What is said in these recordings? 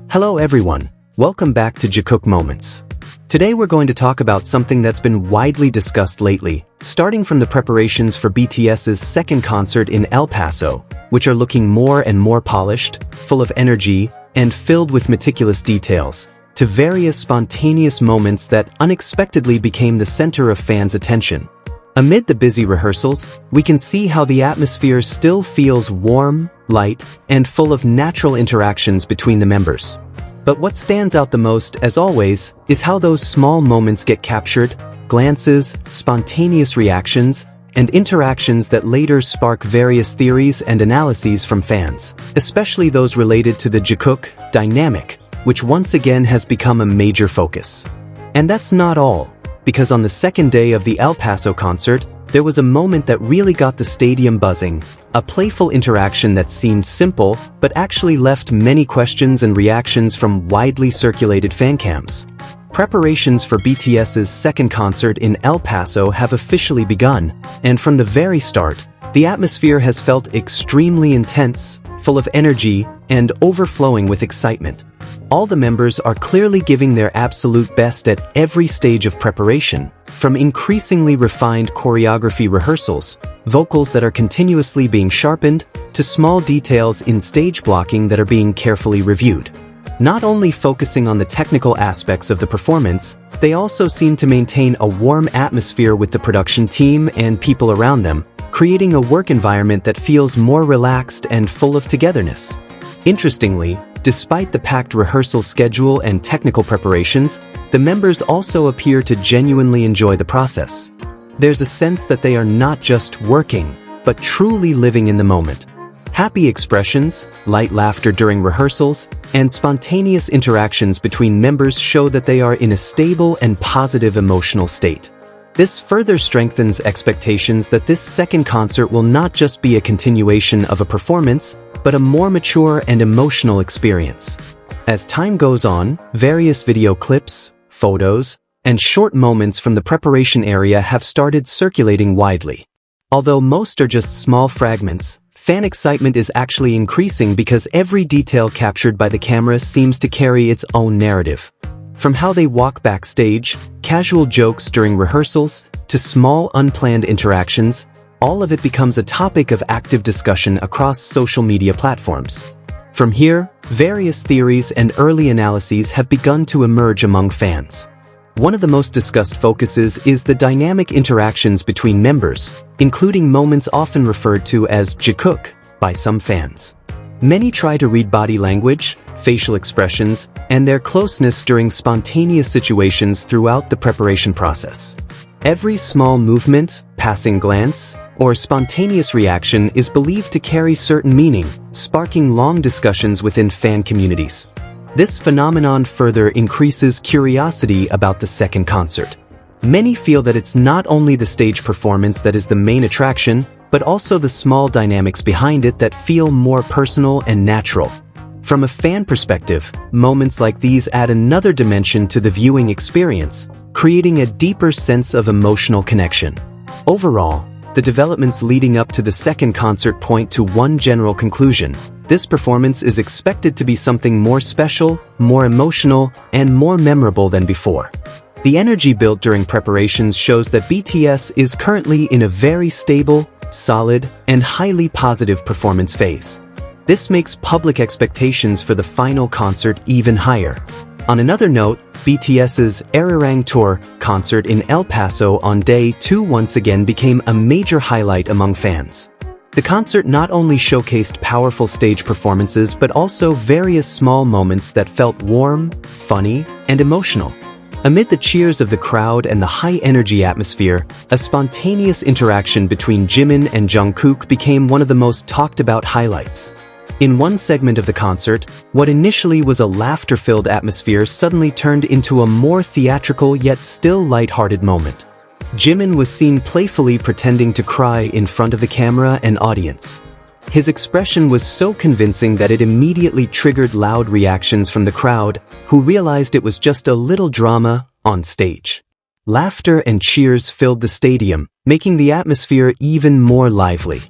Hello everyone, welcome back to Jikook Moments. Today we're going to talk about something that's been widely discussed lately, starting from the preparations for BTS's second concert in El Paso, which are looking more and more polished, full of energy, and filled with meticulous details, to various spontaneous moments that unexpectedly became the center of fans' attention. Amid the busy rehearsals, we can see how the atmosphere still feels warm, light, and full of natural interactions between the members. But what stands out the most, as always, is how those small moments get captured, glances, spontaneous reactions, and interactions that later spark various theories and analyses from fans, especially those related to the Jikook dynamic, which once again has become a major focus. And that's not all, because on the second day of the El Paso concert, there was a moment that really got the stadium buzzing, a playful interaction that seemed simple but actually left many questions and reactions from widely circulated fancams. Preparations for BTS's second concert in El Paso have officially begun, and from the very start, the atmosphere has felt extremely intense, full of energy, and overflowing with excitement. All the members are clearly giving their absolute best at every stage of preparation, from increasingly refined choreography rehearsals, vocals that are continuously being sharpened, to small details in stage blocking that are being carefully reviewed. Not only focusing on the technical aspects of the performance, they also seem to maintain a warm atmosphere with the production team and people around them, creating a work environment that feels more relaxed and full of togetherness. Interestingly, despite the packed rehearsal schedule and technical preparations, the members also appear to genuinely enjoy the process. There's a sense that they are not just working, but truly living in the moment. Happy expressions, light laughter during rehearsals, and spontaneous interactions between members show that they are in a stable and positive emotional state. This further strengthens expectations that this second concert will not just be a continuation of a performance, but a more mature and emotional experience. As time goes on, various video clips, photos, and short moments from the preparation area have started circulating widely. Although most are just small fragments, fan excitement is actually increasing because every detail captured by the camera seems to carry its own narrative. From how they walk backstage, casual jokes during rehearsals, to small unplanned interactions, all of it becomes a topic of active discussion across social media platforms. From here, various theories and early analyses have begun to emerge among fans. One of the most discussed focuses is the dynamic interactions between members, including moments often referred to as Jikook by some fans. Many try to read body language, facial expressions, and their closeness during spontaneous situations throughout the preparation process. Every small movement, passing glance, or spontaneous reaction is believed to carry certain meaning, sparking long discussions within fan communities. This phenomenon further increases curiosity about the second concert. Many feel that it's not only the stage performance that is the main attraction, but also the small dynamics behind it that feel more personal and natural. From a fan perspective, moments like these add another dimension to the viewing experience, creating a deeper sense of emotional connection. Overall, the developments leading up to the second concert point to one general conclusion: this performance is expected to be something more special, more emotional, and more memorable than before. The energy built during preparations shows that BTS is currently in a very stable, solid, and highly positive performance phase. This makes public expectations for the final concert even higher. On another note, BTS's Arirang Tour concert in El Paso on day 2 once again became a major highlight among fans. The concert not only showcased powerful stage performances but also various small moments that felt warm, funny, and emotional. Amid the cheers of the crowd and the high-energy atmosphere, a spontaneous interaction between Jimin and Jungkook became one of the most talked-about highlights. In one segment of the concert, what initially was a laughter-filled atmosphere suddenly turned into a more theatrical yet still light-hearted moment. Jimin was seen playfully pretending to cry in front of the camera and audience. His expression was so convincing that it immediately triggered loud reactions from the crowd, who realized it was just a little drama on stage. Laughter and cheers filled the stadium, making the atmosphere even more lively.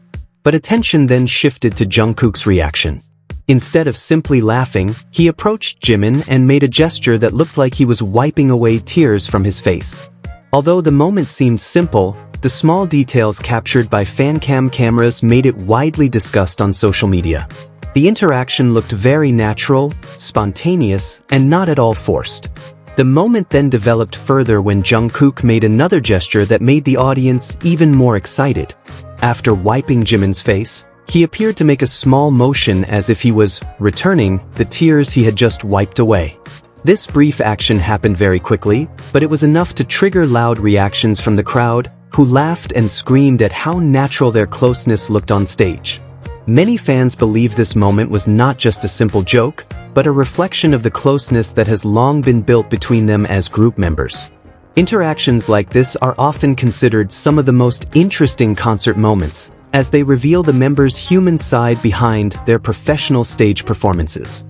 But attention then shifted to Jungkook's reaction. Instead of simply laughing, he approached Jimin and made a gesture that looked like he was wiping away tears from his face. Although the moment seemed simple, the small details captured by Fancam cameras made it widely discussed on social media. The interaction looked very natural, spontaneous, and not at all forced. The moment then developed further when Jungkook made another gesture that made the audience even more excited. After wiping Jimin's face, he appeared to make a small motion as if he was returning the tears he had just wiped away. This brief action happened very quickly, but it was enough to trigger loud reactions from the crowd, who laughed and screamed at how natural their closeness looked on stage. Many fans believe this moment was not just a simple joke, but a reflection of the closeness that has long been built between them as group members. Interactions like this are often considered some of the most interesting concert moments, as they reveal the members' human side behind their professional stage performances.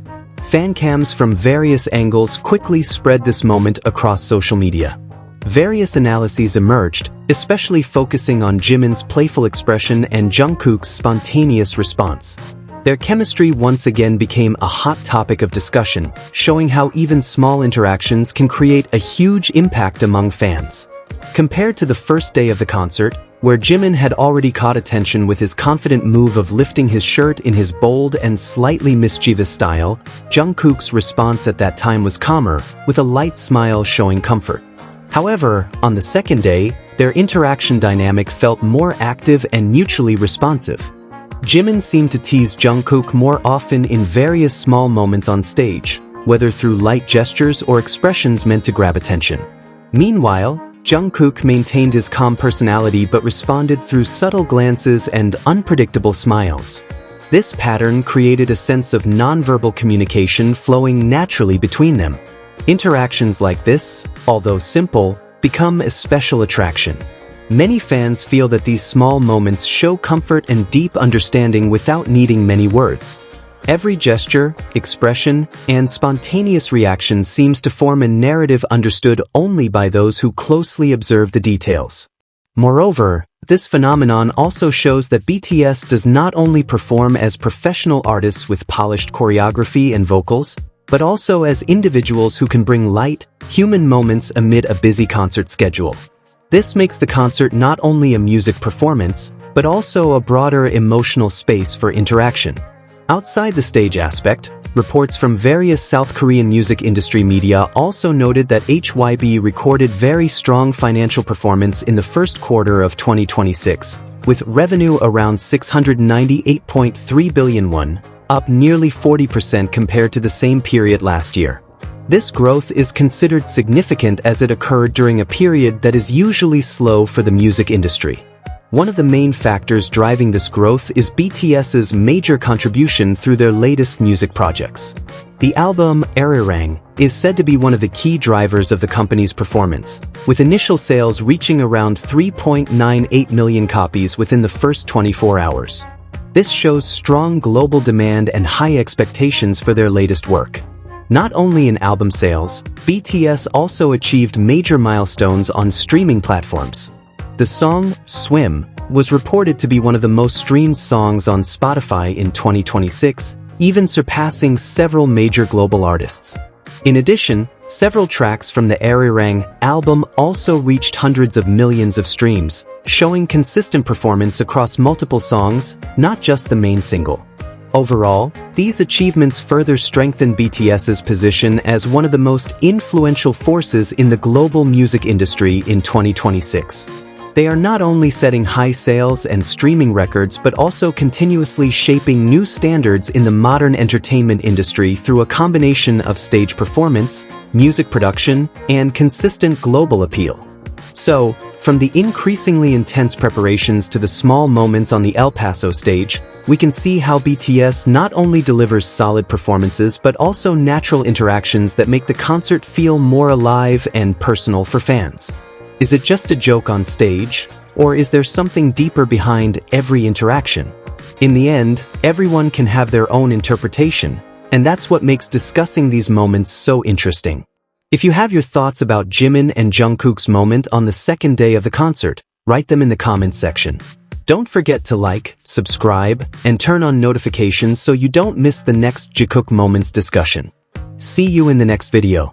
Fan cams from various angles quickly spread this moment across social media. Various analyses emerged, especially focusing on Jimin's playful expression and Jungkook's spontaneous response. Their chemistry once again became a hot topic of discussion, showing how even small interactions can create a huge impact among fans. Compared to the first day of the concert, where Jimin had already caught attention with his confident move of lifting his shirt in his bold and slightly mischievous style, Jungkook's response at that time was calmer, with a light smile showing comfort. However, on the second day, their interaction dynamic felt more active and mutually responsive. Jimin seemed to tease Jungkook more often in various small moments on stage, whether through light gestures or expressions meant to grab attention. Meanwhile, Jungkook maintained his calm personality but responded through subtle glances and unpredictable smiles. This pattern created a sense of nonverbal communication flowing naturally between them. Interactions like this, although simple, become a special attraction. Many fans feel that these small moments show comfort and deep understanding without needing many words. Every gesture, expression, and spontaneous reaction seems to form a narrative understood only by those who closely observe the details. Moreover, this phenomenon also shows that BTS does not only perform as professional artists with polished choreography and vocals, but also as individuals who can bring light, human moments amid a busy concert schedule. This makes the concert not only a music performance, but also a broader emotional space for interaction. Outside the stage aspect, reports from various South Korean music industry media also noted that HYBE recorded very strong financial performance in the first quarter of 2026, with revenue around 698.3 billion won, up nearly 40% compared to the same period last year. This growth is considered significant as it occurred during a period that is usually slow for the music industry. One of the main factors driving this growth is BTS's major contribution through their latest music projects. The album Arirang is said to be one of the key drivers of the company's performance, with initial sales reaching around 3.98 million copies within the first 24 hours. This shows strong global demand and high expectations for their latest work. Not only in album sales, BTS also achieved major milestones on streaming platforms. The song, Swim, was reported to be one of the most streamed songs on Spotify in 2026, even surpassing several major global artists. In addition, several tracks from the Arirang album also reached hundreds of millions of streams, showing consistent performance across multiple songs, not just the main single. Overall, these achievements further strengthen BTS's position as one of the most influential forces in the global music industry in 2026. They are not only setting high sales and streaming records but also continuously shaping new standards in the modern entertainment industry through a combination of stage performance, music production, and consistent global appeal. So, from the increasingly intense preparations to the small moments on the El Paso stage, we can see how BTS not only delivers solid performances but also natural interactions that make the concert feel more alive and personal for fans. Is it just a joke on stage, or is there something deeper behind every interaction? In the end, everyone can have their own interpretation, and that's what makes discussing these moments so interesting. If you have your thoughts about Jimin and Jungkook's moment on the second day of the concert, write them in the comments section. Don't forget to like, subscribe, and turn on notifications so you don't miss the next Jikook Moments discussion. See you in the next video.